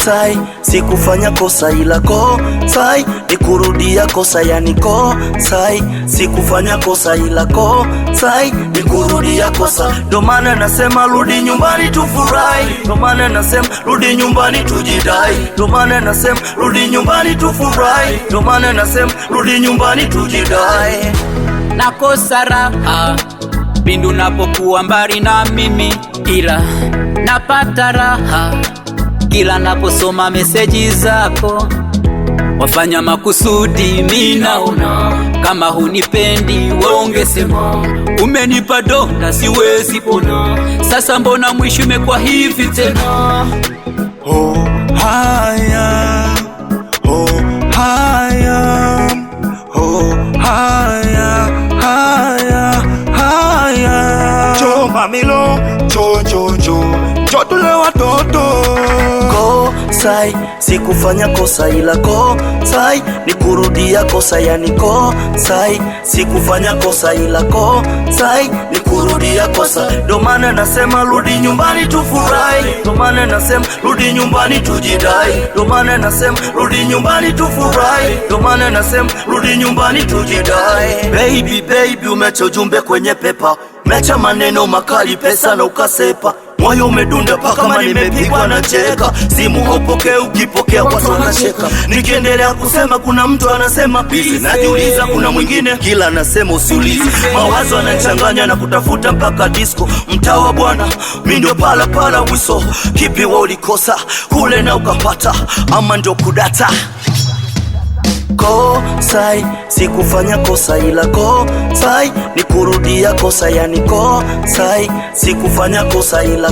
sai, sikufanya kosa ila sai, ni kurudia kosa yani sai, sikufanya kosa ila sai, ni kurudia kosa. Ndo maana nasema rudi nyumbani tufurahi, ndo maana nasema rudi nyumbani tujidai, ndo maana nasema rudi nyumbani tufurahi, ndo maana nasema rudi nyumbani tujidai. Nakosa raha pindu napokuwa mbali na mimi, ila napata raha kila naposoma meseji zako. Wafanya makusudi, mimi naona kama hunipendi wewe ungesema. Umenipa donda siwezi pona, sasa mbona mwisho imekuwa hivi tena? Oh haya, oh haya, oh haya, haya, haya. Jo mamilo, jo tule watoto. Sai, sikufanya kosa ila sai, ni kurudia kosa yani sai, sikufanya kosa ila sai, ni kurudia kosa. Ndo maana nasema rudi nyumbani tufurahi, ndo maana nasema rudi nyumbani tujidai, ndo maana nasema rudi nyumbani tufurahi, ndo maana nasema rudi nyumbani tujidai. Baby umeacha ujumbe kwenye pepa, umeacha maneno makali pesa na ukasepa. Moyo umedunda paka kama nimepigwa na cheka, simu haupokee, ukipokea watu wanacheka. Nikiendelea kusema kuna mtu anasema busy, najiuliza kuna mwingine, kila nasema usiulize. Mawazo yanachanganya na kutafuta mpaka disco. Mtaa wa bwana mimi ndio pala wiso, kipi wewe ulikosa kule na ukapata, ama ndio kudata? Sai, sikufanya kosa ila sai, ni kurudia kosa yani sai, sikufanya kosa ila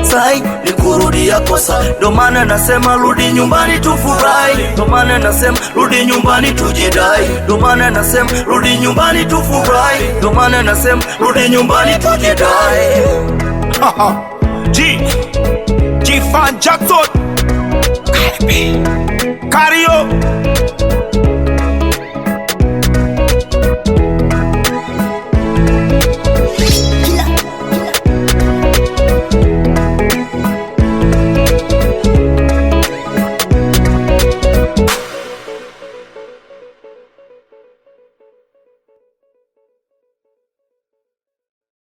sai, ni kurudia kosa. Ndo maana nasema rudi nyumbani tufurahi, ndo maana nasema rudi nyumbani tujidai, ndo maana nasema rudi nyumbani tufurahi, ndo maana nasema rudi nyumbani tujidai. G Fan Jackson.